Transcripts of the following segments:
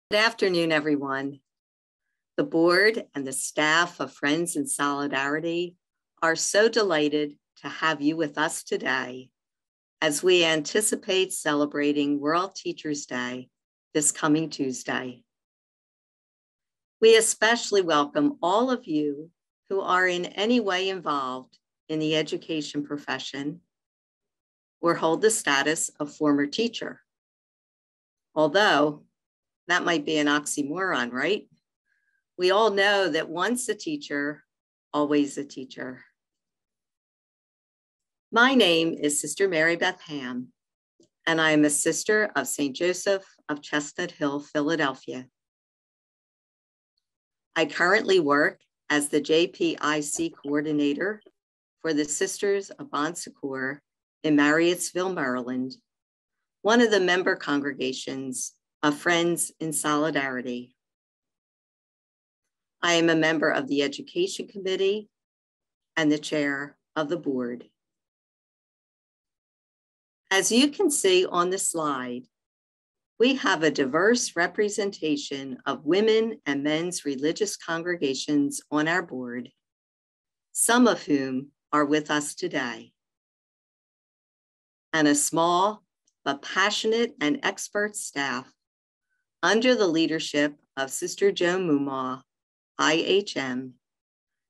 Good afternoon, everyone. The board and the staff of Friends in Solidarity are so delighted to have you with us today as we anticipate celebrating World Teachers' Day this coming Tuesday. We especially welcome all of you who are in any way involved in the education profession or hold the status of former teacher. Although that might be an oxymoron, right? We all know that once a teacher, always a teacher. My name is Sister Mary Beth Ham, and I am a sister of St. Joseph of Chestnut Hill, Philadelphia. I currently work as the JPIC coordinator for the Sisters of Bon Secours in Marriottsville, Maryland, one of the member congregations of Friends in Solidarity. I am a member of the Education Committee and the chair of the board. As you can see on the slide, we have a diverse representation of women and men's religious congregations on our board, some of whom are with us today, and a small but passionate and expert staff under the leadership of Sister Joan Mumaw, IHM,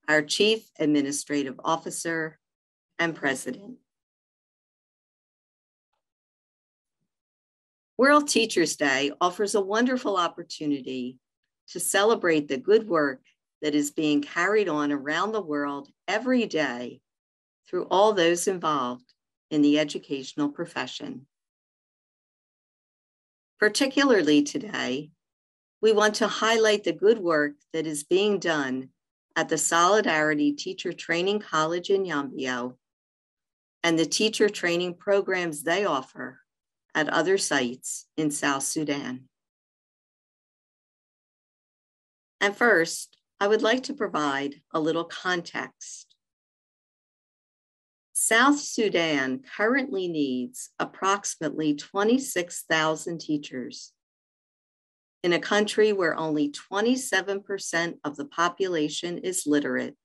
our Chief Administrative Officer and President. World Teachers' Day offers a wonderful opportunity to celebrate the good work that is being carried on around the world every day through all those involved in the educational profession. Particularly today, we want to highlight the good work that is being done at the Solidarity Teacher Training College in Yambio and the teacher training programs they offer at other sites in South Sudan. And first, I would like to provide a little context. South Sudan currently needs approximately 26,000 teachers in a country where only 27% of the population is literate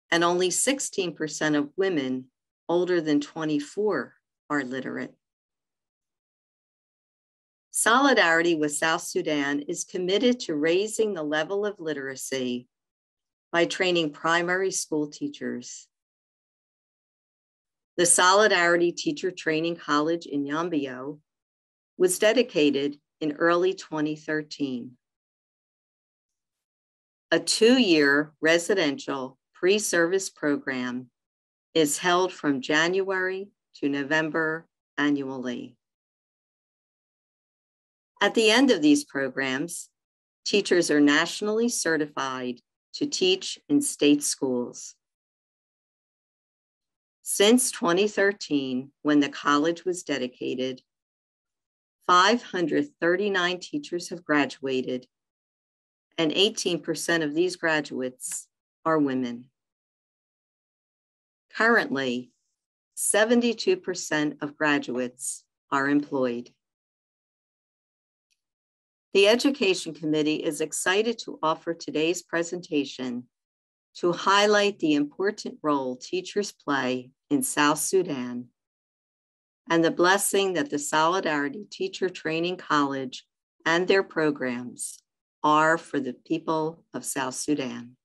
and only 16% of women older than 24 are literate. Solidarity with South Sudan is committed to raising the level of literacy by training primary school teachers. The Solidarity Teacher Training College in Yambio was dedicated in early 2013. A 2-year residential pre-service program is held from January to November annually. At the end of these programs, teachers are nationally certified to teach in state schools. Since 2013, when the college was dedicated, 539 teachers have graduated, and 18% of these graduates are women. Currently, 72% of graduates are employed. The Education Committee is excited to offer today's presentation to highlight the important role teachers play in South Sudan and the blessing that the Solidarity Teacher Training College and their programs are for the people of South Sudan.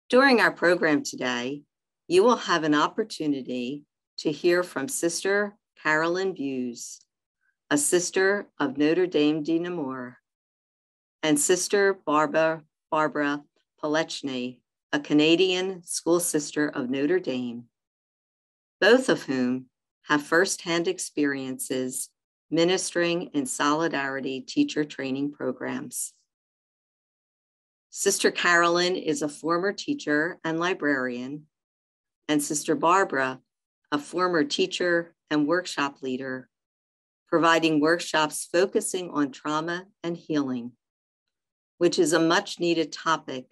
During our program today, you will have an opportunity to hear from Sister Carolyn Buse, a sister of Notre Dame de Namur, and Sister Barbara Polechny, a Canadian school sister of Notre Dame, both of whom have firsthand experiences ministering in Solidarity teacher training programs. Sister Carolyn is a former teacher and librarian, and Sister Barbara, a former teacher and workshop leader, providing workshops focusing on trauma and healing, which is a much needed topic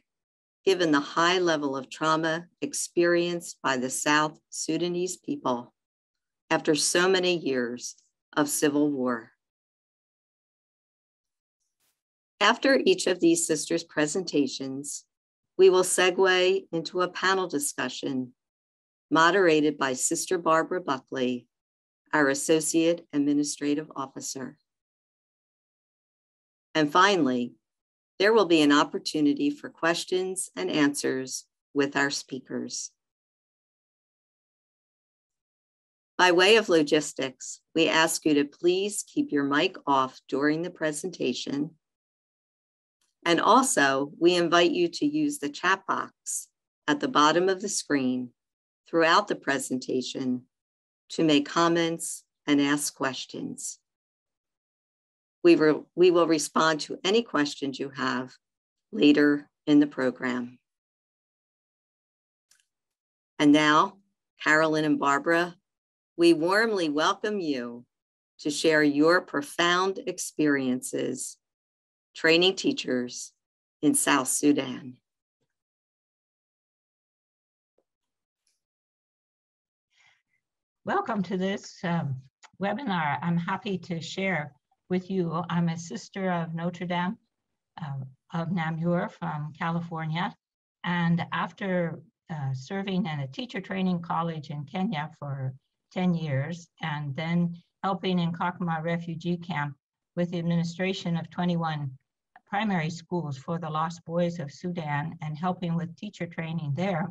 given the high level of trauma experienced by the South Sudanese people after so many years of civil war. After each of these sisters' presentations, we will segue into a panel discussion moderated by Sister Barbara Buckley, our Associate Administrative Officer. And finally, there will be an opportunity for questions and answers with our speakers. By way of logistics, we ask you to please keep your mic off during the presentation. And also, we invite you to use the chat box at the bottom of the screen throughout the presentation to make comments and ask questions. We will respond to any questions you have later in the program. And now, Carolyn and Barbara, we warmly welcome you to share your profound experiences training teachers in South Sudan. Welcome to this webinar. I'm happy to share with you. I'm a sister of Notre Dame of Namur from California. And after serving in a teacher training college in Kenya for 10 years, and then helping in Kakuma refugee camp with the administration of 21 primary schools for the lost boys of Sudan and helping with teacher training there,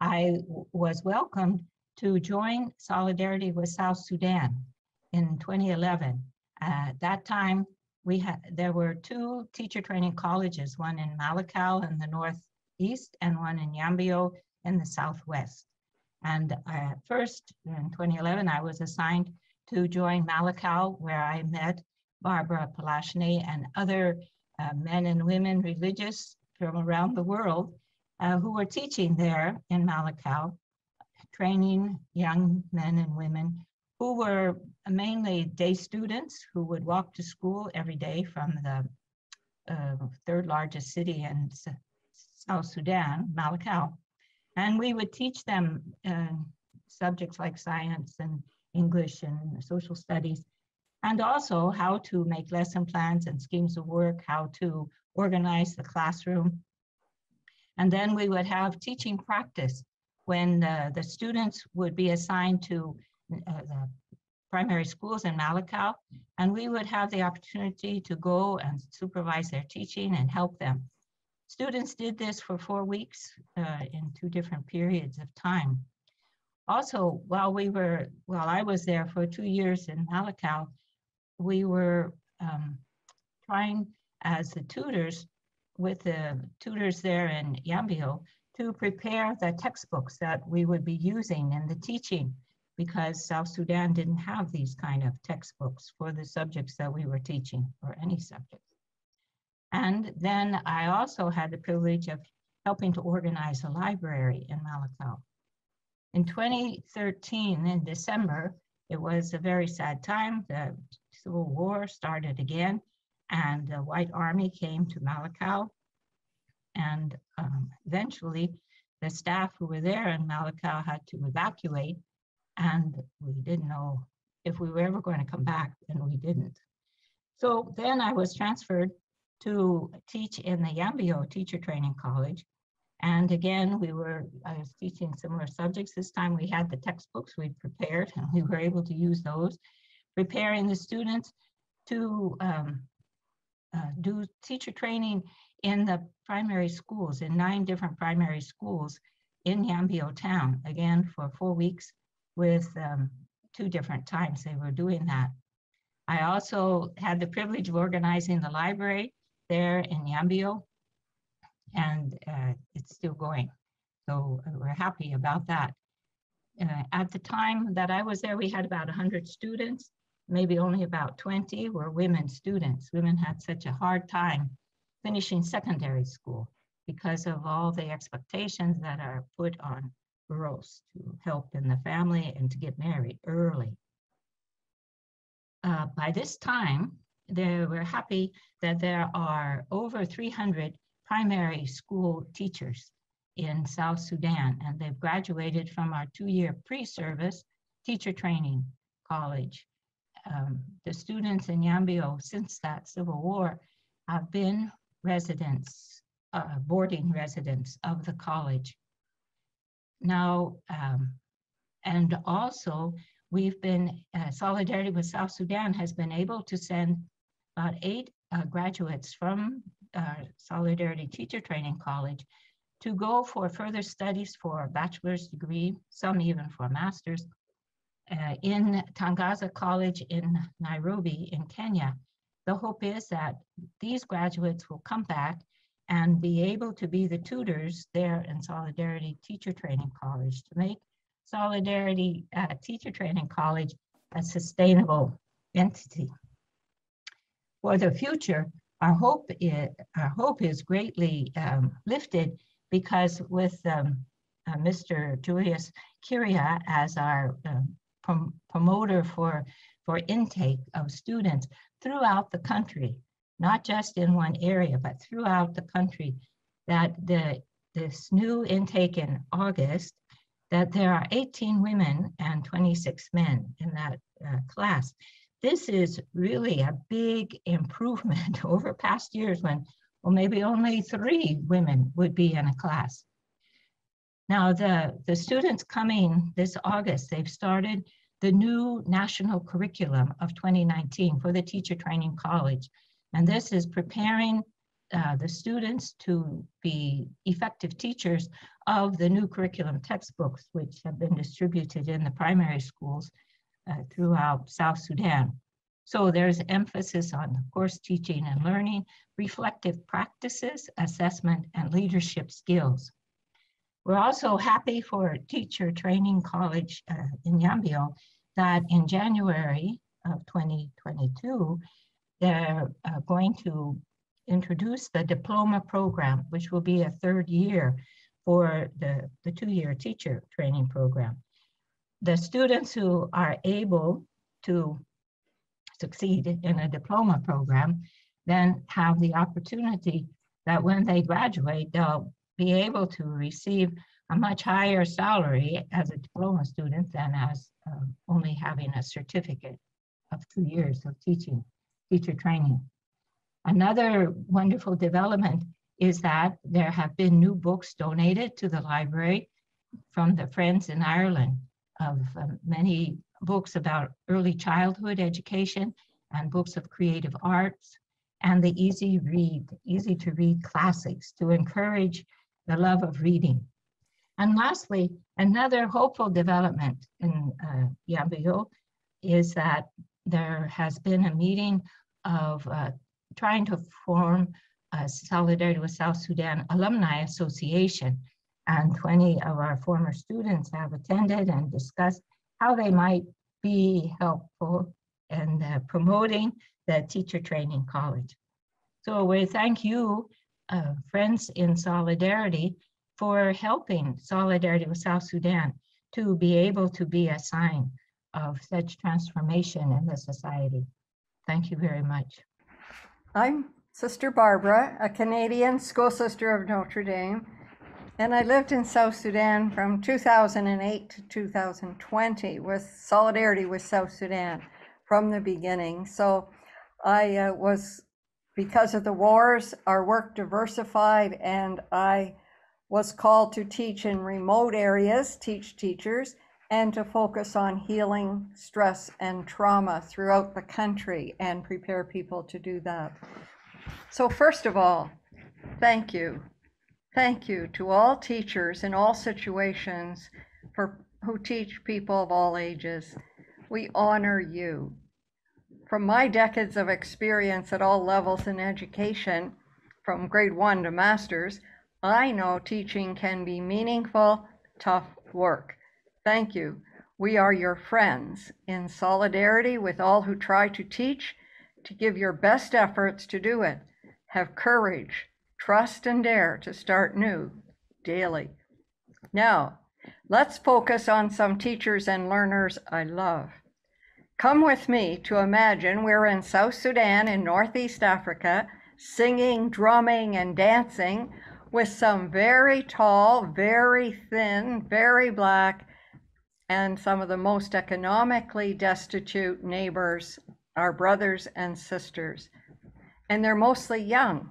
I was welcomed to join Solidarity with South Sudan in 2011. At that time, there were 2 teacher training colleges, one in Malakal in the northeast and one in Yambio in the southwest. And first, in 2011, I was assigned to join Malakal, where I met Barbara Palashny and other men and women religious from around the world who were teaching there in Malakal, training young men and women who were mainly day students who would walk to school every day from the 3rd largest city in South Sudan, Malakal. And we would teach them subjects like science and English and social studies, and also how to make lesson plans and schemes of work, how to organize the classroom. And then we would have teaching practice when the students would be assigned to the primary schools in Malakal, and we would have the opportunity to go and supervise their teaching and help them. Students did this for 4 weeks in 2 different periods of time. Also, while I was there for 2 years in Malakal, we were trying as the tutors with the tutors there in Yambio to prepare the textbooks that we would be using in the teaching, because South Sudan didn't have these kind of textbooks for the subjects that we were teaching, or any subjects. And then I also had the privilege of helping to organize a library in Malakal. In 2013, in December, it was a very sad time. The Civil War started again, and the White Army came to Malakal. And eventually, the staff who were there in Malakal had to evacuate, and we didn't know if we were ever going to come back, and we didn't. So then I was transferred to teach in the Yambio Teacher Training College. And again, I was teaching similar subjects. This time we had the textbooks we'd prepared, and we were able to use those, preparing the students to do teacher training in the primary schools, in 9 different primary schools in Yambio town, again for 4 weeks with 2 different times they were doing that. I also had the privilege of organizing the library there in Yambio, and it's still going. So we're happy about that. At the time that I was there, we had about 100 students, maybe only about 20 were women students. Women had such a hard time finishing secondary school because of all the expectations that are put on girls to help in the family and to get married early. By this time, we're happy that there are over 300 primary school teachers in South Sudan, and they've graduated from our 2-year pre-service teacher training college. The students in Yambio, since that Civil War, have been residents, boarding residents of the college. Now, and also we've been, Solidarity with South Sudan has been able to send about 8 graduates from Solidarity Teacher Training College to go for further studies for a bachelor's degree, some even for a master's, in Tangaza College in Nairobi in Kenya. The hope is that these graduates will come back and be able to be the tutors there in Solidarity Teacher Training College to make Solidarity Teacher Training College a sustainable entity. For the future, our hope is greatly lifted because with Mr. Julius Kiria as our promoter for intake of students throughout the country, not just in one area, but throughout the country, that this new intake in August, that there are 18 women and 26 men in that class. This is really a big improvement over past years when, well, maybe only 3 women would be in a class. Now, the students coming this August, they've started the new national curriculum of 2019 for the Teacher Training College. And this is preparing the students to be effective teachers of the new curriculum textbooks, which have been distributed in the primary schools throughout South Sudan. So there's emphasis on, of course, teaching and learning, reflective practices, assessment, and leadership skills. We're also happy for Teacher Training College in Yambio that in January of 2022, they're going to introduce the diploma program, which will be a 3rd year for the 2-year teacher training program. The students who are able to succeed in a diploma program then have the opportunity that when they graduate, they'll be able to receive a much higher salary as a diploma student than as only having a certificate of 2 years of teacher training. Another wonderful development is that there have been new books donated to the library from the Friends in Ireland of many books about early childhood education and books of creative arts and the easy to read classics to encourage the love of reading. And lastly, another hopeful development in Yambio is that there has been a meeting of trying to form a Solidarity with South Sudan Alumni Association. And 20 of our former students have attended and discussed how they might be helpful in promoting the Teacher Training College. So we thank you, Friends in Solidarity, for helping Solidarity with South Sudan to be able to be a sign of such transformation in the society. Thank you very much. I'm Sister Barbara, a Canadian school sister of Notre Dame, and I lived in South Sudan from 2008 to 2020 with Solidarity with South Sudan from the beginning. So I was, because of the wars, our work diversified, and I was called to teach in remote areas, teach teachers, and to focus on healing stress and trauma throughout the country and prepare people to do that. So first of all, thank you. Thank you to all teachers in all situations who teach people of all ages. We honor you. From my decades of experience at all levels in education, from grade 1 to master's, I know teaching can be meaningful, tough work. Thank you. We are your friends in solidarity with all who try to teach, to give your best efforts to do it. Have courage, trust, and dare to start new daily. Now, let's focus on some teachers and learners I love. Come with me to imagine we're in South Sudan in Northeast Africa, singing, drumming, and dancing with some very tall, very thin, very black, and some of the most economically destitute neighbors, our brothers and sisters. and they're mostly young.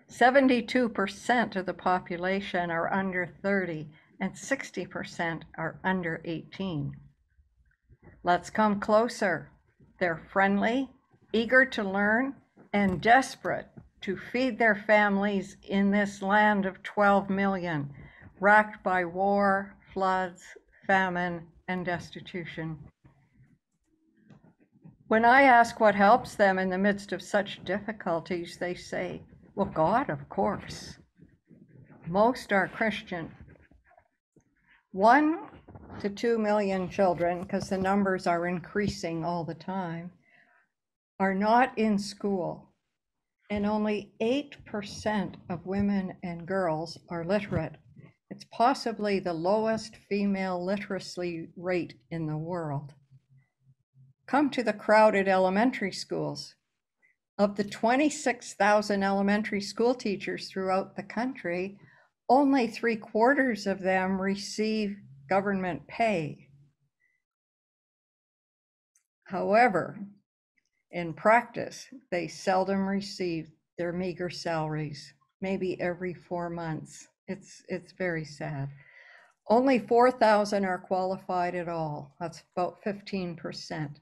72% of the population are under 30, and 60% are under 18. Let's come closer. They're friendly, eager to learn, and desperate to feed their families in this land of 12 million, racked by war, floods, famine, and destitution. When I ask what helps them in the midst of such difficulties, they say, well, God, of course. Most are Christian. 1 to 2 million children, because the numbers are increasing all the time, are not in school. And only 8% of women and girls are literate. It's possibly the lowest female literacy rate in the world. Come to the crowded elementary schools. Of the 26,000 elementary school teachers throughout the country, only 3/4 of them receive government pay. However, in practice, they seldom receive their meager salaries, maybe every 4 months. It's very sad. Only 4,000 are qualified at all. That's about 15%.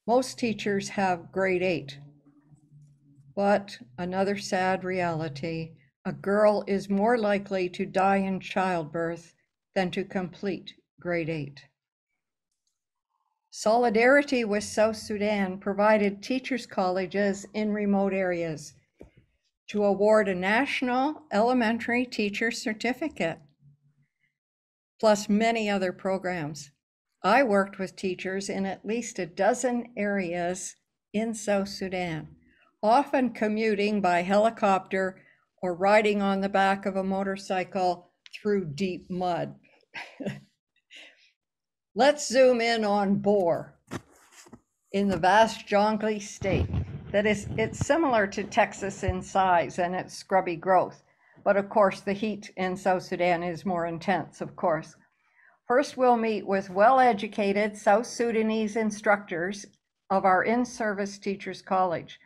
Most teachers have grade 8. But another sad reality, a girl is more likely to die in childbirth than to complete grade 8. Solidarity with South Sudan provided teachers' colleges in remote areas to award a national elementary teacher certificate, plus many other programs. I worked with teachers in at least a dozen areas in South Sudan, often commuting by helicopter or riding on the back of a motorcycle through deep mud. Let's zoom in on Bor in the vast Jonglei state. It's similar to Texas in size and its scrubby growth, but of course the heat in South Sudan is more intense, of course. First, we'll meet with well-educated South Sudanese instructors of our in-service teachers college.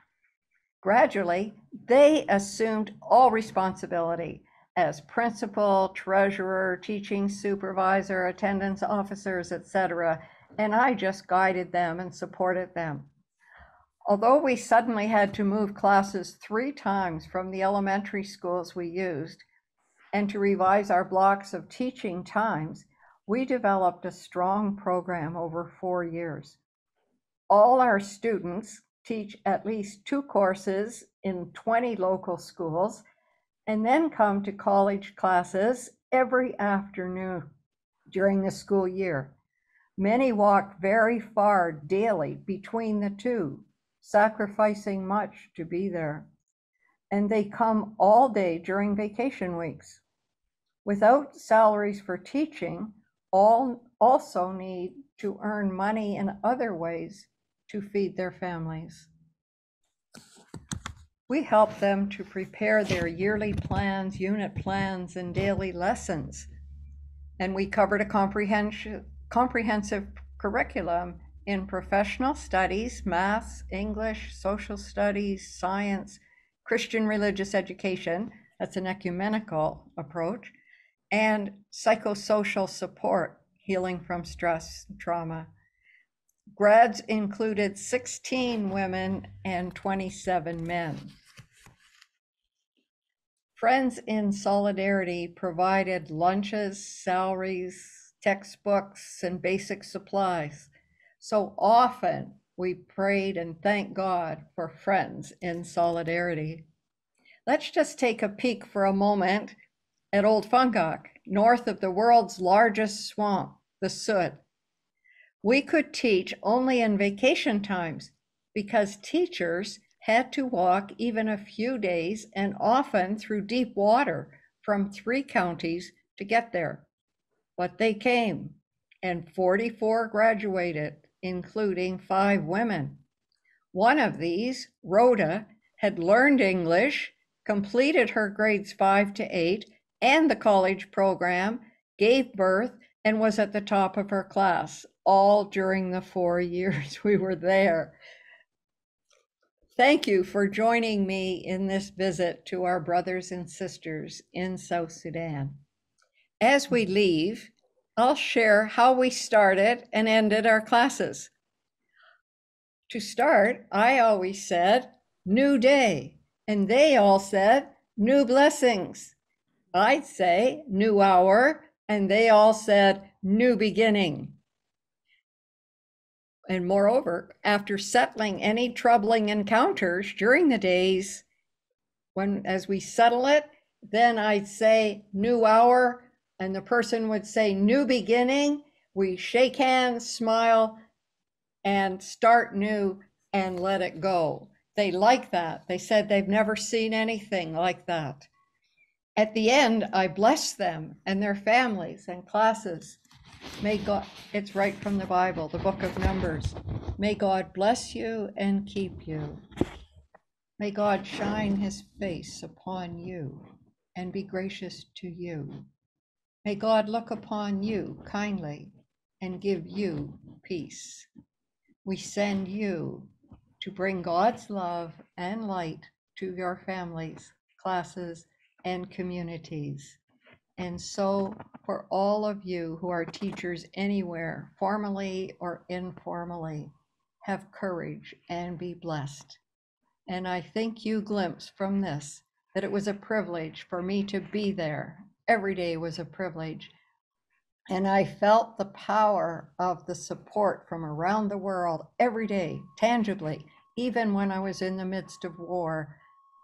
Gradually, they assumed all responsibility as principal, treasurer, teaching supervisor, attendance officers, etc., and I just guided them and supported them. Although we suddenly had to move classes 3 times from the elementary schools we used and to revise our blocks of teaching times, we developed a strong program over 4 years. All our students teach at least 2 courses in 20 local schools and then come to college classes every afternoon during the school year. Many walk very far daily between the 2, sacrificing much to be there. And they come all day during vacation weeks. Without salaries for teaching, all also need to earn money in other ways to feed their families. We help them to prepare their yearly plans, unit plans, and daily lessons. And we covered a comprehensive curriculum in professional studies, maths, English, social studies, science, Christian religious education, that's an ecumenical approach, and psychosocial support, healing from stress and trauma. Grads included 16 women and 27 men. Friends in Solidarity provided lunches, salaries, textbooks, and basic supplies. So often we prayed and thanked God for Friends in Solidarity. Let's just take a peek for a moment at Old Fungok, north of the world's largest swamp, the Sud. We could teach only in vacation times because teachers had to walk even a few days and often through deep water from 3 counties to get there. But they came, and 44 graduated, including 5 women. One of these, Rhoda, had learned English, completed her grades 5 to 8 and the college program, gave birth, and was at the top of her class, all during the 4 years we were there. Thank you for joining me in this visit to our brothers and sisters in South Sudan. As we leave, I'll share how we started and ended our classes. To start, I always said, new day, and they all said, new blessings. I'd say, new hour, and they all said, new beginning. And moreover, after settling any troubling encounters during the days, as we settle it, then I'd say new hour, and the person would say new beginning. We shake hands, smile, and start new and let it go. They like that. They said they've never seen anything like that. At the end, I bless them and their families and classes. May God, it's right from the Bible, the book of Numbers. May God bless you and keep you. May God shine his face upon you and be gracious to you. May God look upon you kindly and give you peace. We send you to bring God's love and light to your families, classes, and communities. And so for all of you who are teachers anywhere, formally or informally, have courage and be blessed. And I think you glimpsed from this that it was a privilege for me to be there. Every day was a privilege. And I felt the power of the support from around the world every day, tangibly, even when I was in the midst of war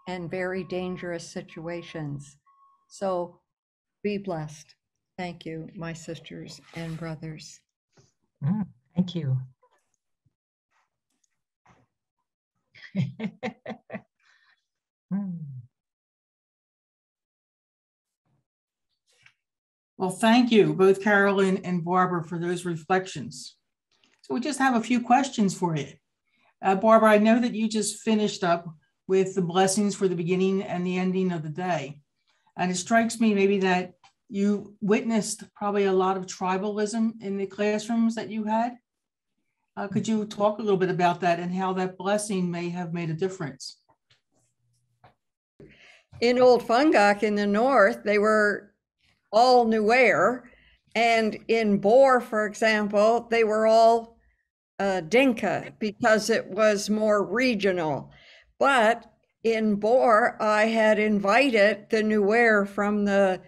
and very dangerous situations. So be blessed. Thank you, my sisters and brothers. Thank you. Well, thank you, both Carolyn and Barbara, for those reflections. So we just have a few questions for you. Barbara, I know that you just finished up with the blessings for the beginning and the ending of the day. And it strikes me maybe that you witnessed probably a lot of tribalism in the classrooms that you had. Could you talk a little bit about that and how that blessing may have made a difference? In Old Fungok in the north, they were all Nuer, and in Bor, for example, they were all Dinka because it was more regional. But in Bor, I had invited the Nuer from the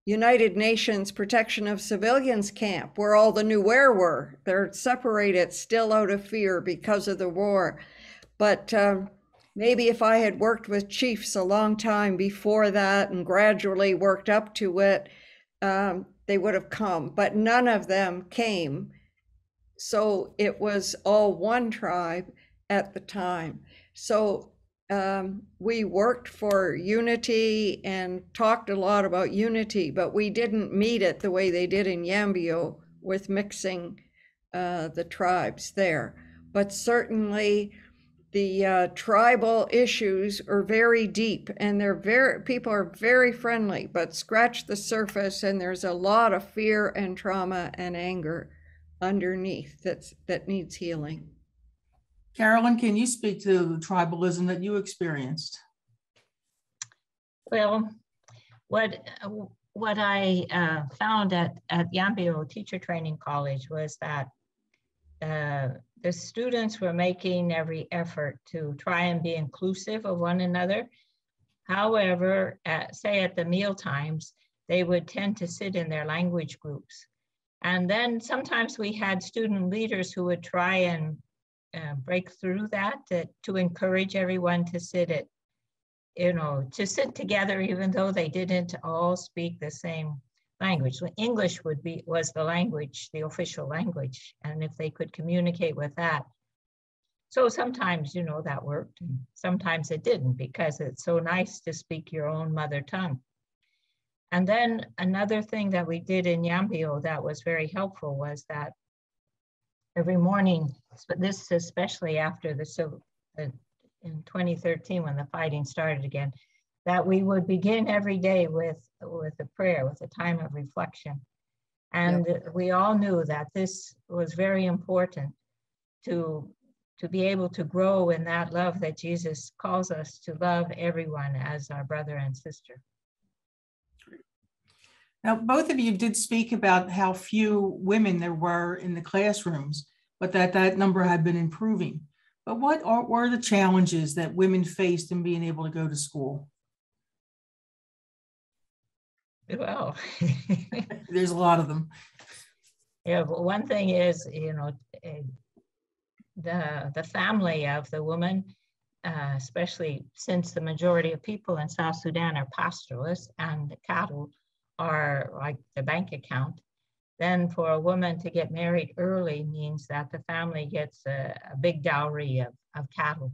United Nations Protection of Civilians camp, where all the Nuer were. They're separated still out of fear because of the war. But maybe if I had worked with chiefs a long time before that and gradually worked up to it, they would have come, but none of them came. So it was all one tribe at the time. So we worked for unity and talked a lot about unity, but we didn't meet it the way they did in Yambio with mixing the tribes there. But certainly the tribal issues are very deep, and people are very friendly, but scratch the surface and there's a lot of fear and trauma and anger underneath that needs healing. Carolyn, can you speak to the tribalism that you experienced? Well, what I found at Yambio Teacher Training College was that the students were making every effort to try and be inclusive of one another. However, say at the meal times, they would tend to sit in their language groups. And then sometimes we had student leaders who would try and break through that to encourage everyone to sit together, even though they didn't all speak the same language. English was the language, the official language, and if they could communicate with that. So sometimes, that worked, and sometimes it didn't, because it's so nice to speak your own mother tongue. And then another thing that we did in Yambio that was very helpful was that every morning, but this especially after in 2013 when the fighting started again, that we would begin every day with a prayer, with a time of reflection. And we all knew that this was very important to to be able to grow in that love that Jesus calls us to love everyone as our brother and sister. Now, both of you did speak about how few women there were in the classrooms, but that number had been improving. But what were the challenges that women faced in being able to go to school? Well, there's a lot of them. Yeah, but one thing is, you know, the family of the woman, especially since the majority of people in South Sudan are pastoralists and the cattle are like the bank account, then for a woman to get married early means that the family gets a big dowry of cattle.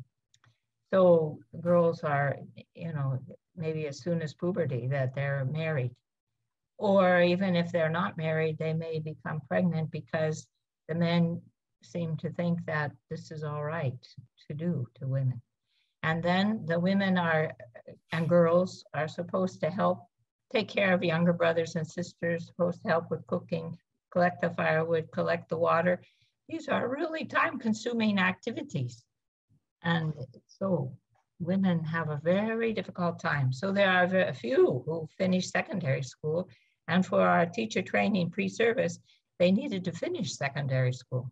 So girls are, you know, maybe as soon as puberty that they're married. Or even if they're not married, they may become pregnant because the men seem to think that this is all right to do to women. And then the women and girls are supposed to help take care of younger brothers and sisters, supposed to help with cooking, collect the firewood, collect the water. These are really time-consuming activities. And so women have a very difficult time. So there are a few who finish secondary school, and for our teacher training pre-service, they needed to finish secondary school.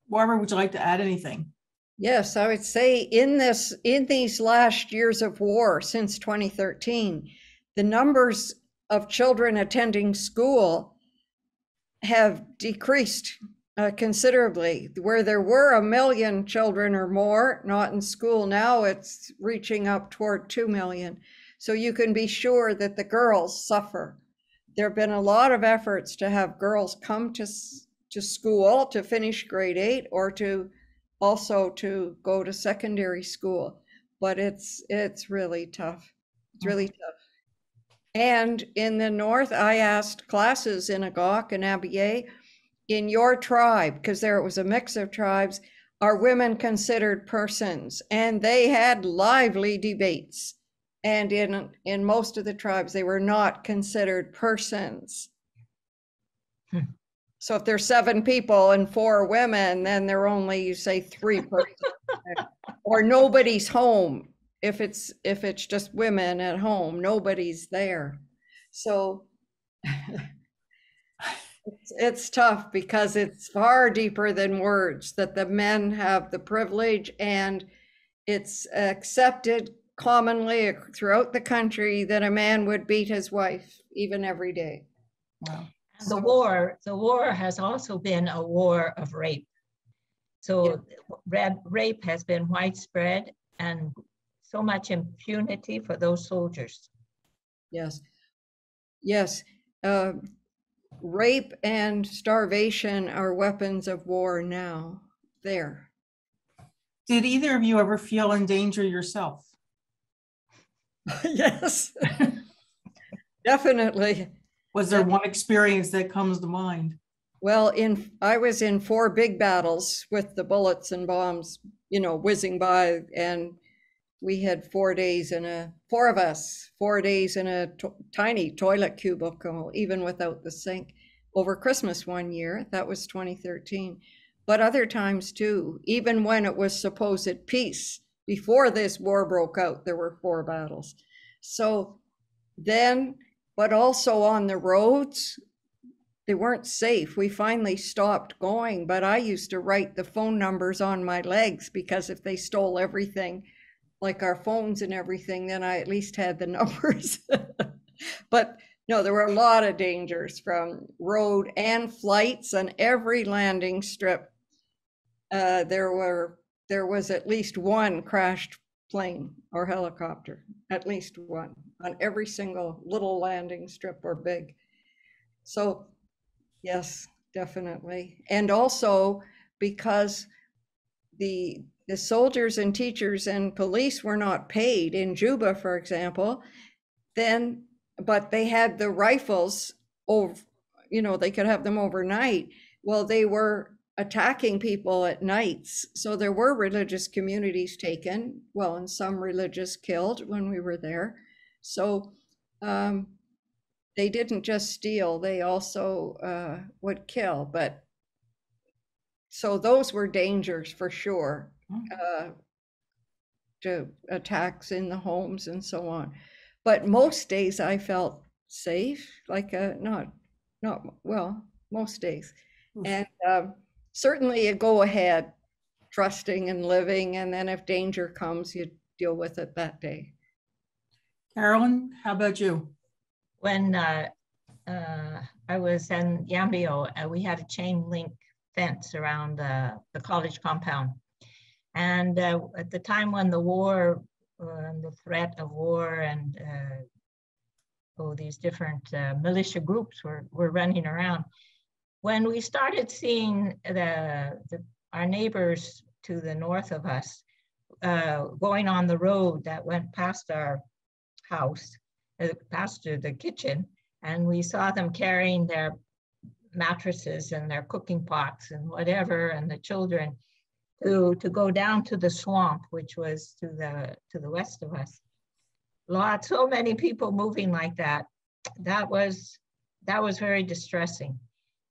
Barbara, would you like to add anything? Yes, I would say in these last years of war since 2013, the numbers of children attending school have decreased considerably. Where there were 1 million children or more not in school, now it's reaching up toward 2 million. So you can be sure that the girls suffer. There have been a lot of efforts to have girls come to school to finish grade 8 or to also to go to secondary school, but it's really tough. It's really tough. And in the north, I asked classes in Agok and Abyei, in your tribe, because there it was a mix of tribes, are women considered persons? And they had lively debates. And in most of the tribes, they were not considered persons. So if there's 7 people and 4 women, then there are only, you say, 3 persons. Or nobody's home. If it's just women at home, nobody's there. So it's tough because it's far deeper than words, that the men have the privilege, and it's accepted commonly throughout the country that a man would beat his wife even every day. Wow. The war has also been a war of rape. So rape has been widespread and so much impunity for those soldiers. Yes. Yes. Rape and starvation are weapons of war now. There. Did either of you ever feel in danger yourself? Yes. Definitely. Was there one experience that comes to mind? Well, I was in 4 big battles with the bullets and bombs, you know, whizzing by, and we had 4 days 4 of us, 4 days in a tiny toilet cubicle, even without the sink, over Christmas one year. That was 2013. But other times too, even when it was supposed peace, before this war broke out, there were 4 battles. So then, but also on the roads, they weren't safe. We finally stopped going, but I used to write the phone numbers on my legs, because if they stole everything, like our phones and everything, then I at least had the numbers. But no, there were a lot of dangers from road and flights, and every landing strip. There was at least 1 crashed plane or helicopter, at least 1 on every single little landing strip or big. So yes, definitely. And also because the soldiers and teachers and police were not paid in Juba, for example, but they had the rifles over, you know, they could have them overnight. Well, they were attacking people at nights. So there were religious communities taken, well, and some religious killed when we were there. So they didn't just steal, they also would kill. But So those were dangers for sure, to attacks in the homes and so on. But most days I felt safe, like most days. And certainly you go ahead trusting and living, and then if danger comes, you deal with it that day. Carolyn, how about you? When I was in Yambio, we had a chain link fence around the college compound. And at the time when the war, the threat of war and these different militia groups were running around, when we started seeing our neighbors to the north of us going on the road that went past our house, past the kitchen, and we saw them carrying their mattresses and their cooking pots and whatever, and the children to go down to the swamp, which was to the west of us. So many people moving like that. That was very distressing.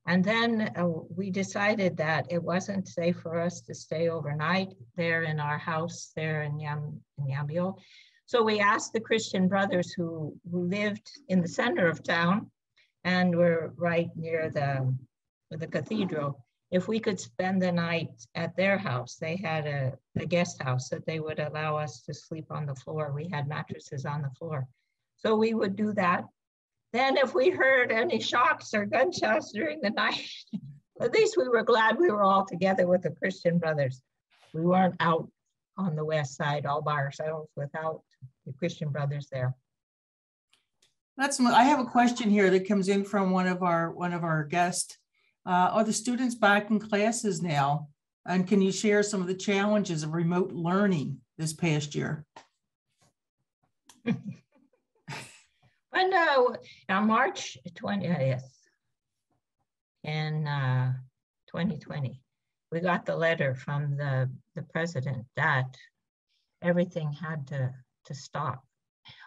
And then we decided that it wasn't safe for us to stay overnight there in our house there in Yambio. So we asked the Christian brothers who lived in the center of town and were right near the cathedral, if we could spend the night at their house. They had a guest house that they would allow us to sleep on the floor. We had mattresses on the floor. So we would do that. Then if we heard any shots or gunshots during the night, at least we were glad we were all together with the Christian brothers. We weren't out on the west side all by ourselves without the Christian brothers there. I have a question here that comes in from one of our guests. Are the students back in classes now? And can you share some of the challenges of remote learning this past year? Well, on March 20th in 2020, we got the letter from the president that everything had to stop.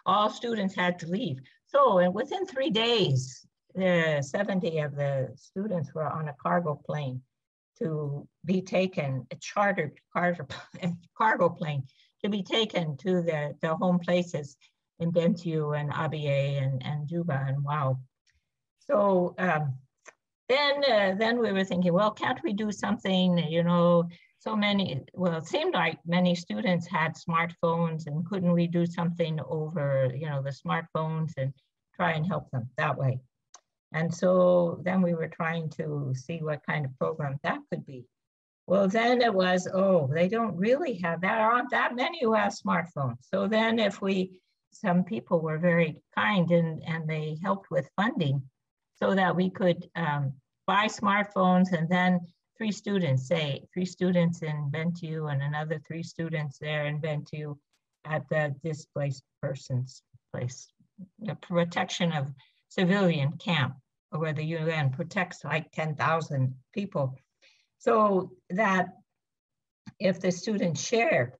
All students had to leave. So, and within 3 days, 70 of the students were on a cargo plane to be taken, a chartered cargo plane to be taken to the home places in Bentiu and Abia and Juba and Wow. So then we were thinking, well, can't we do something, it seemed like many students had smartphones, and couldn't we do something over, the smartphones and try and help them that way? And so then we were trying to see what kind of program that could be. Well, then it was, they don't really have that. There aren't that many who have smartphones. So then some people were very kind and they helped with funding so that we could buy smartphones, and then 3 students in Bentiu and another 3 students there in Bentiu at the displaced persons place, the protection of civilian camp, where the UN protects like 10,000 people. So that if the students shared,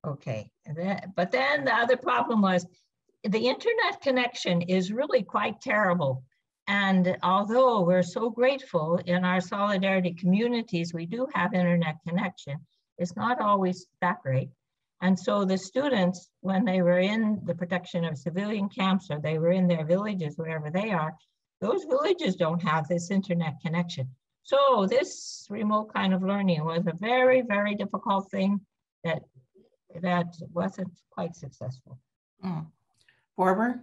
okay. But then the other problem was the internet connection is really quite terrible. And although we're so grateful in our solidarity communities, we do have internet connection, it's not always that great. And so the students, when they were in the protection of civilian camps, or they were in their villages, wherever they are, those villages don't have this internet connection. So this remote kind of learning was a very, very difficult thing that wasn't quite successful. Barbara?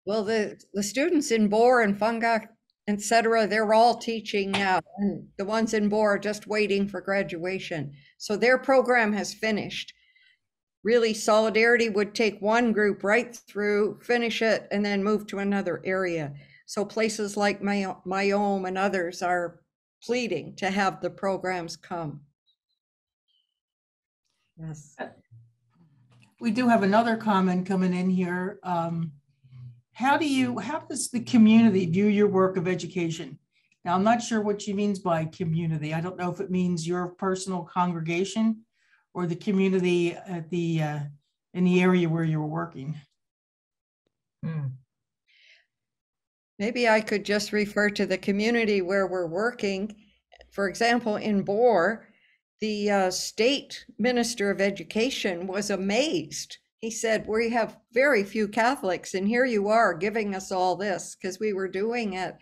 Well, the students in Bor and Fungak, etc., they're all teaching now. And the ones in Bor are just waiting for graduation. So their program has finished. Really, Solidarity would take one group right through, finish it, and then move to another area. So places like Mayom and others are pleading to have the programs come. Yes. We do have another comment coming in here. How does the community view your work of education? Now, I'm not sure what she means by community. I don't know if it means your personal congregation or the community at in the area where you're working. Maybe I could just refer to the community where we're working. For example, in Boer, the state minister of education was amazed. He said, we have very few Catholics, and here you are giving us all this, because we were doing it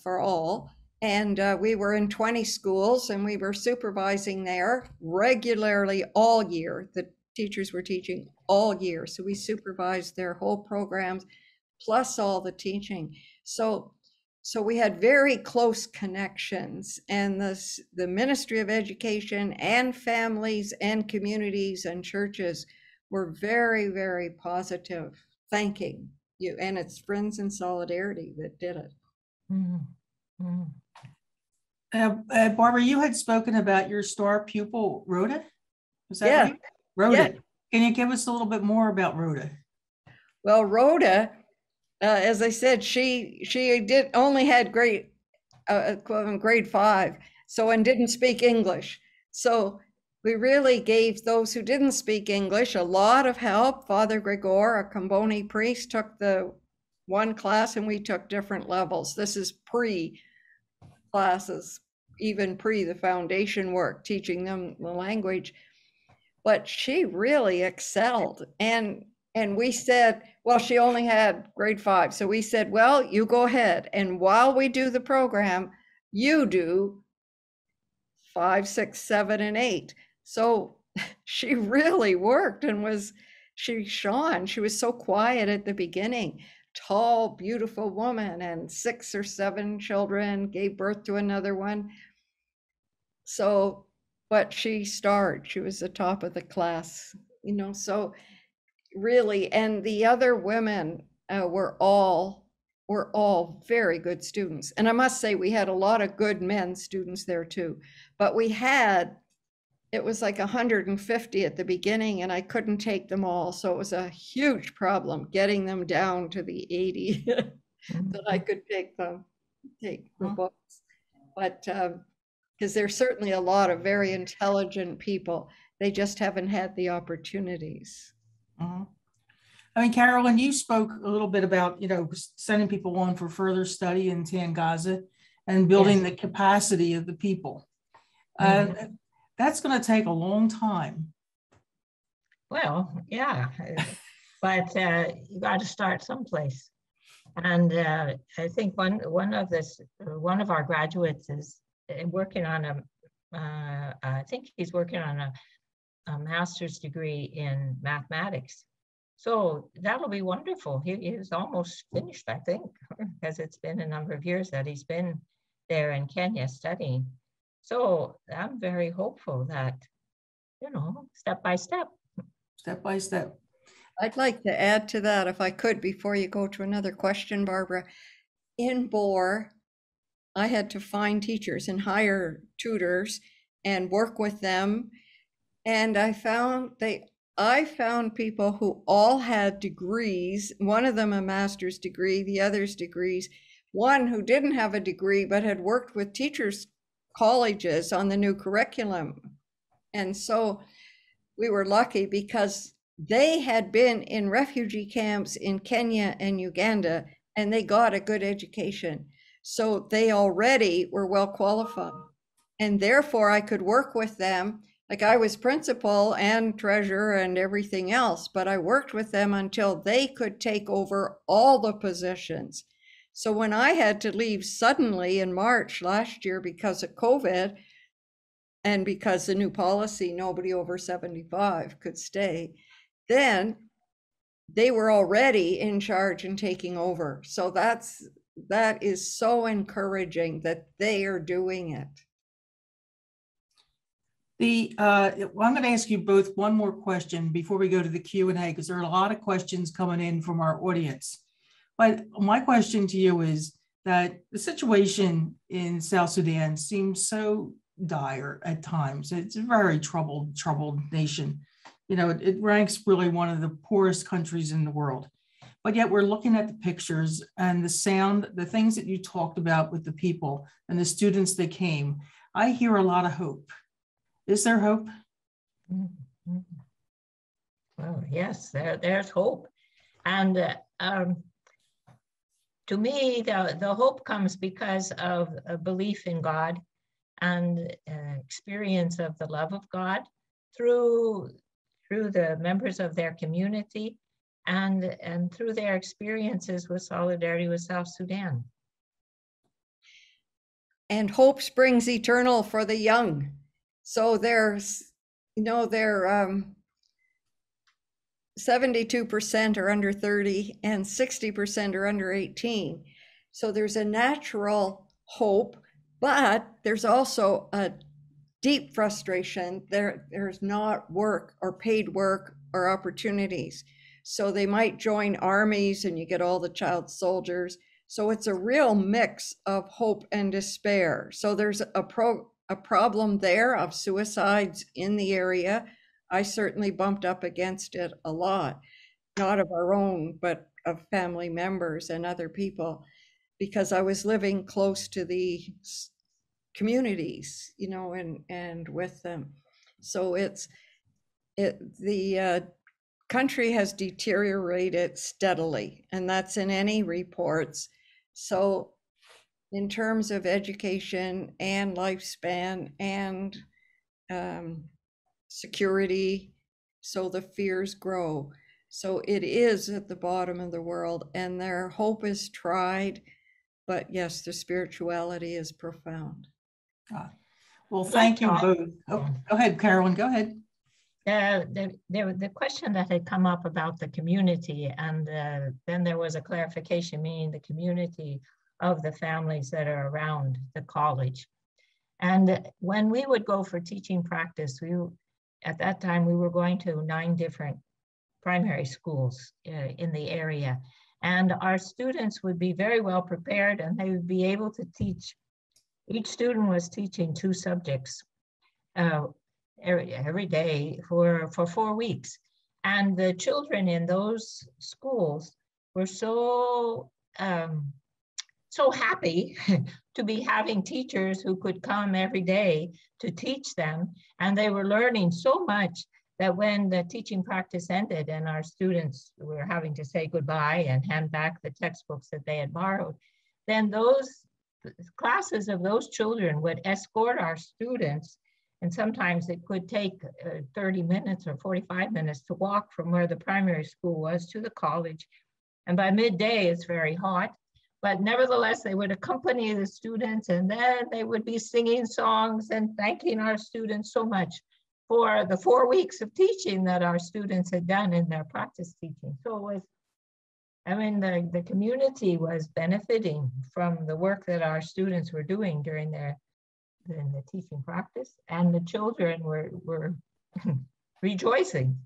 for all. And we were in 20 schools, and we were supervising there regularly all year. The teachers were teaching all year, so we supervised their whole programs, plus all the teaching. So we had very close connections, and the Ministry of Education and families and communities and churches were very, very positive, thanking you. And it's Friends in Solidarity that did it. Mm-hmm. Barbara, you had spoken about your star pupil, Rhoda. Was that right? Rhoda. Yeah. Can you give us a little bit more about Rhoda? Well, Rhoda, as I said, she did only had grade 5, and didn't speak English. So we really gave those who didn't speak English a lot of help. Father Gregor, a Comboni priest, took the one class, and we took different levels. This is pre-classes, even pre the foundation work, teaching them the language. But she really excelled. And we said, well, she only had grade 5. So we said, well, you go ahead. And while we do the program, you do 5, 6, 7, and 8. So she really worked and she shone. She was so quiet at the beginning. Tall, beautiful woman, and 6 or 7 children, gave birth to another one. So, but she starred. She was the top of the class, so really, and the other women were all very good students. And I must say, we had a lot of good men students there too, but it was like 150 at the beginning, and I couldn't take them all. So it was a huge problem getting them down to the 80 that I could take the books. But because there's certainly a lot of very intelligent people. They just haven't had the opportunities. I mean, Carolyn, you spoke a little bit about, sending people on for further study in Tangaza and building the capacity of the people. That's going to take a long time. Well, yeah, but you got to start someplace. And I think one of our graduates is working on I think he's working on a master's degree in mathematics. So that'll be wonderful. He is almost finished, I think, because it's been a number of years that he's been there in Kenya studying. So I'm very hopeful that, step by step. Step by step. I'd like to add to that, if I could, before you go to another question, Barbara. In Boer, I had to find teachers and hire tutors and work with them. And I found people who all had degrees, one of them a master's degree, the others degrees, one who didn't have a degree but had worked with teachers' colleges on the new curriculum. And so we were lucky because they had been in refugee camps in Kenya and Uganda, and they got a good education. So they already were well qualified. And therefore I could work with them. Like, I was principal and treasurer and everything else, but I worked with them until they could take over all the positions. So when I had to leave suddenly in March last year because of COVID and because the new policy, nobody over 75 could stay, then they were already in charge and taking over. So that is so encouraging that they are doing it. I'm going to ask you both one more question before we go to the Q&A, because there are a lot of questions coming in from our audience. But my question to you is that the situation in South Sudan seems so dire at times. It's a very troubled nation. It ranks really one of the poorest countries in the world. But yet we're looking at the pictures and the sound, the things that you talked about with the people and the students that came. I hear a lot of hope. Is there hope? Well, yes, there's hope. And to me, the hope comes because of a belief in God and experience of the love of God through the members of their community and through their experiences with Solidarity with South Sudan. And hope springs eternal for the young. So there's, you know, they're 72% are under 30 and 60% are under 18. So there's a natural hope, but there's also a deep frustration. There's not work or paid work or opportunities. So they might join armies and you get all the child soldiers. So it's a real mix of hope and despair. So there's a problem there of suicides in the area. I certainly bumped up against it a lot, not of our own, but of family members and other people, because I was living close to the communities, you know, and with them. So the country has deteriorated steadily, and that's in any reports. So in terms of education and lifespan and security, so the fears grow. So it is at the bottom of the world, and their hope is tried, but yes, the spirituality is profound. Well, thank you both. Oh, go ahead, Carolyn, go ahead. The question that had come up about the community, and then there was a clarification, meaning the community of the families that are around the college. And when we would go for teaching practice, at that time we were going to 9 different primary schools in the area. And our students would be very well prepared, and they would be able to teach. Each student was teaching 2 subjects every day for 4 weeks. And the children in those schools were so happy to be having teachers who could come every day to teach them. And they were learning so much that when the teaching practice ended and our students were having to say goodbye and hand back the textbooks that they had borrowed, then those classes of those children would escort our students, and sometimes it could take 30 minutes or 45 minutes to walk from where the primary school was to the college. And by midday, it's very hot, but nevertheless, they would accompany the students, and then they would be singing songs and thanking our students so much for the 4 weeks of teaching that our students had done in their practice teaching. So it was, I mean, the community was benefiting from the work that our students were doing during the teaching practice, and the children were rejoicing,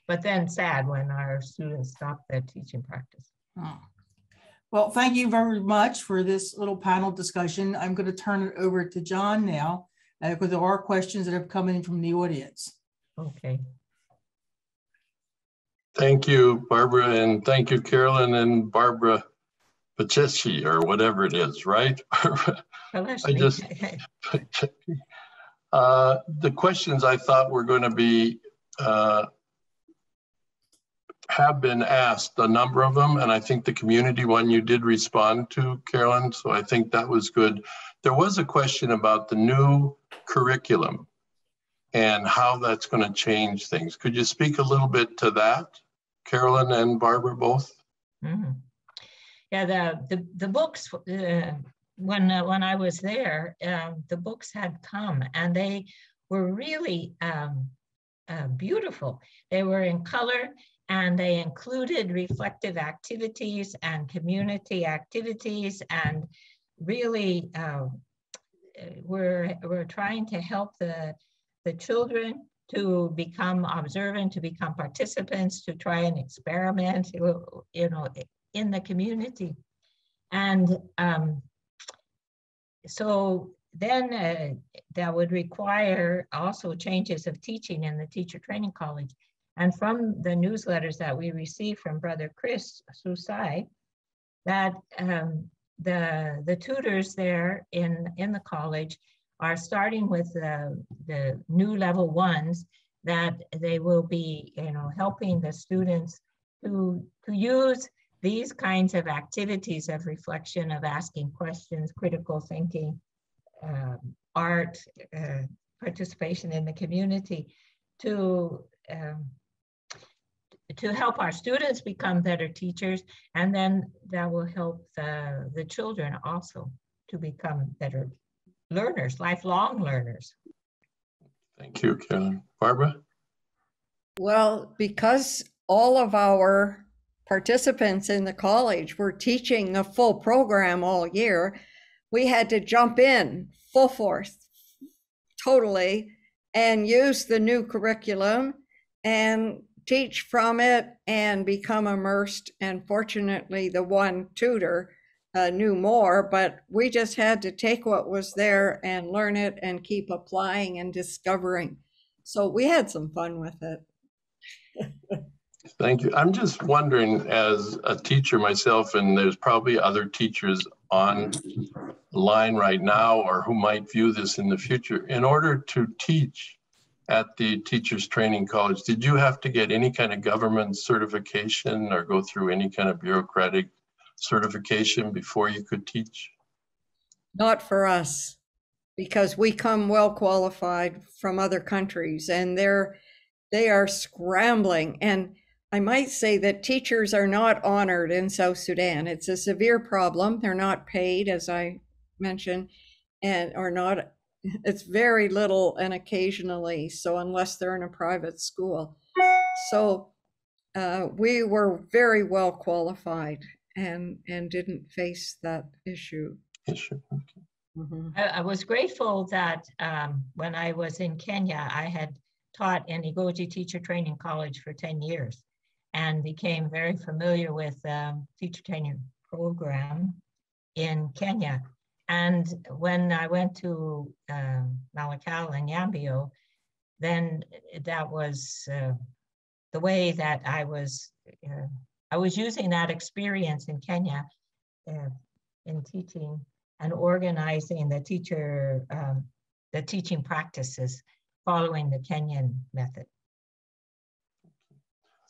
but then sad when our students stopped their teaching practice. Oh. Well, thank you very much for this little panel discussion. I'm going to turn it over to John now, because there are questions that have come in from the audience. Okay. Thank you, Barbara, and thank you, Carolyn and Barbara Pachechi, or whatever it is, right? I just, the questions I thought were going to be, have been asked, a number of them, and I think the community one you did respond to, Carolyn, so I think that was good. There was a question about the new curriculum and how that's going to change things. Could you speak a little bit to that, Carolyn and Barbara both? Mm-hmm. Yeah, the books, when I was there, the books had come, and they were really beautiful. They were in color, and they included reflective activities and community activities, and really we're trying to help the children to become observant, to become participants, to try and experiment, you know, in the community. And so then that would require also changes of teaching in the teacher training college. And from the newsletters that we received from Brother Chris Susai, that the tutors there in the college are starting with the new level 1s, that they will be, you know, helping the students to use these kinds of activities of reflection, of asking questions, critical thinking, art, participation in the community to help our students become better teachers, and then that will help the children also to become better learners, lifelong learners. Thank you, Carolyn. Barbara? Well, because all of our participants in the college were teaching a full program all year, we had to jump in full force, totally, and use the new curriculum and teach from it and become immersed. And fortunately, the one tutor knew more, but we just had to take what was there and learn it and keep applying and discovering. So we had some fun with it. Thank you. I'm just wondering, as a teacher myself, and there's probably other teachers online right now or who might view this in the future, in order to teach at the Teachers Training College, did you have to get any kind of government certification or go through any kind of bureaucratic certification before you could teach? Not for us, because we come well qualified from other countries, and they are scrambling. And I might say that teachers are not honored in South Sudan. It's a severe problem. They're not paid, as I mentioned, and are not, it's very little and occasionally, so unless they're in a private school. So we were very well qualified and didn't face that issue. Okay. Mm-hmm. I was grateful that when I was in Kenya, I had taught in Igoji Teacher Training College for 10 years and became very familiar with teacher training program in Kenya. And when I went to Malakal and Yambio, then that was the way that I was using that experience in Kenya in teaching and organizing the teaching practices following the Kenyan method.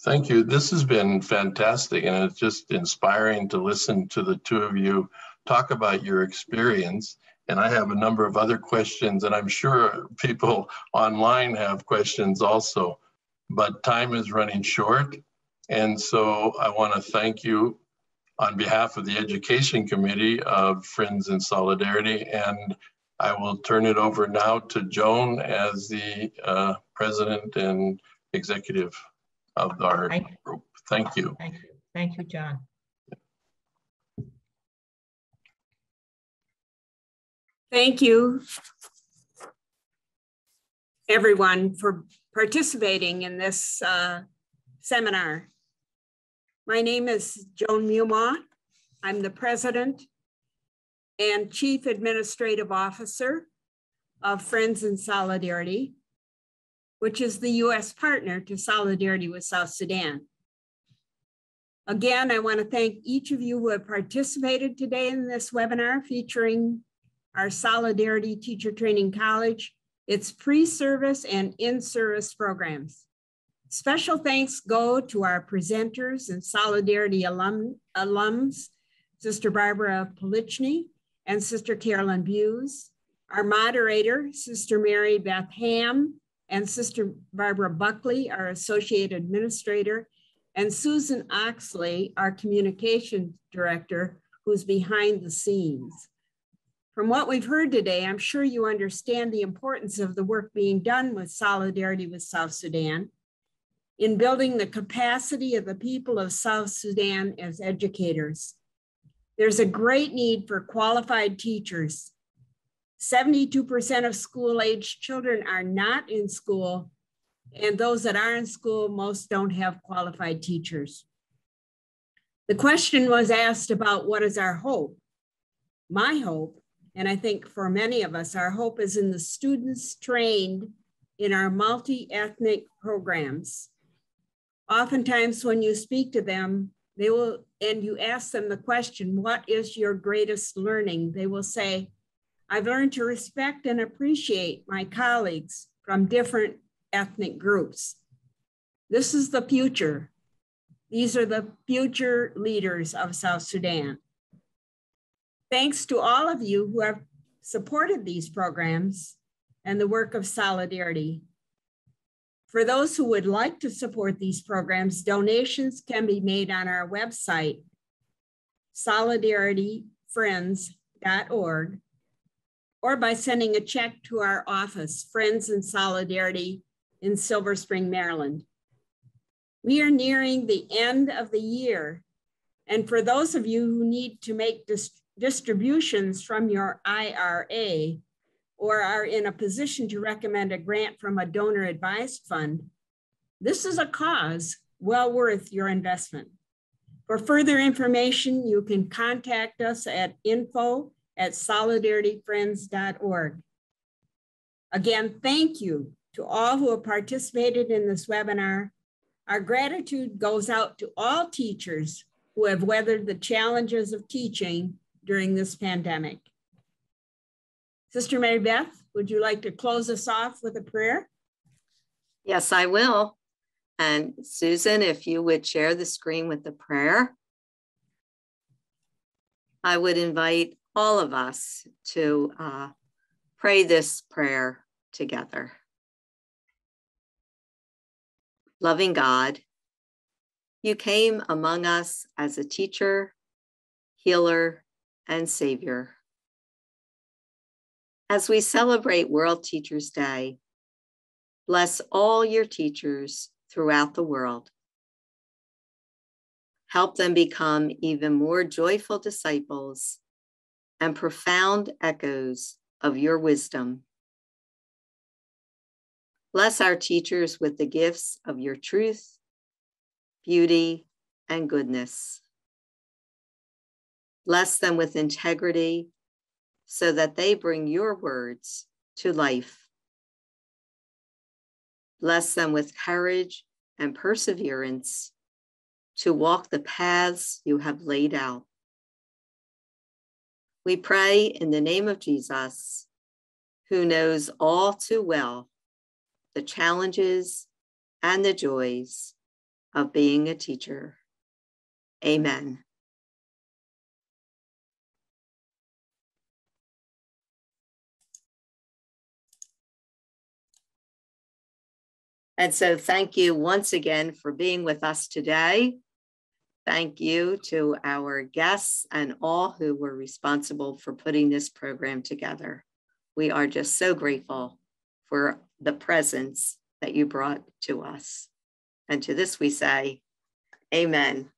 Thank you. This has been fantastic, and it's just inspiring to listen to the two of you talk about your experience. And I have a number of other questions, and I'm sure people online have questions also, but time is running short. And so I want to thank you on behalf of the Education Committee of Friends in Solidarity, and I will turn it over now to Joan as the president and executive of our group. Thank you. Thank you. Thank you, John. Thank you, everyone, for participating in this seminar. My name is Joan Mumma. I'm the president and chief administrative officer of Friends in Solidarity, which is the U.S. partner to Solidarity with South Sudan. Again, I want to thank each of you who have participated today in this webinar featuring our Solidarity Teacher Training College, its pre-service and in-service programs. Special thanks go to our presenters and Solidarity alums, Sister Barbara Polichny and Sister Carolyn Buse, our moderator, Sister Mary Beth Ham, and Sister Barbara Buckley, our associate administrator, and Susan Oxley, our communications director, who's behind the scenes. From what we've heard today, I'm sure you understand the importance of the work being done with Solidarity with South Sudan in building the capacity of the people of South Sudan as educators. There's a great need for qualified teachers. 72% of school-aged children are not in school, and those that are in school, most don't have qualified teachers. The question was asked about what is our hope? My hope, and I think for many of us, our hope is in the students trained in our multi-ethnic programs. Oftentimes when you speak to them, they will, and you ask them the question, what is your greatest learning? They will say, I've learned to respect and appreciate my colleagues from different ethnic groups. This is the future. These are the future leaders of South Sudan. Thanks to all of you who have supported these programs and the work of Solidarity. For those who would like to support these programs, donations can be made on our website, solidarityfriends.org, or by sending a check to our office, Friends in Solidarity in Silver Spring, Maryland. We are nearing the end of the year, and for those of you who need to make distributions from your IRA, or are in a position to recommend a grant from a donor advised fund, this is a cause well worth your investment. For further information, you can contact us at info@solidarityfriends.org. Again, thank you to all who have participated in this webinar. Our gratitude goes out to all teachers who have weathered the challenges of teaching during this pandemic. Sister Mary Beth, would you like to close us off with a prayer? Yes, I will. And Susan, if you would share the screen with the prayer, I would invite all of us to pray this prayer together. Loving God, you came among us as a teacher, healer, and savior. As we celebrate World Teachers' Day, bless all your teachers throughout the world. Help them become even more joyful disciples and profound echoes of your wisdom. Bless our teachers with the gifts of your truth, beauty, and goodness. Bless them with integrity so that they bring your words to life. Bless them with courage and perseverance to walk the paths you have laid out. We pray in the name of Jesus, who knows all too well the challenges and the joys of being a teacher. Amen. And so thank you once again for being with us today. Thank you to our guests and all who were responsible for putting this program together. We are just so grateful for the presence that you brought to us. And to this we say, amen.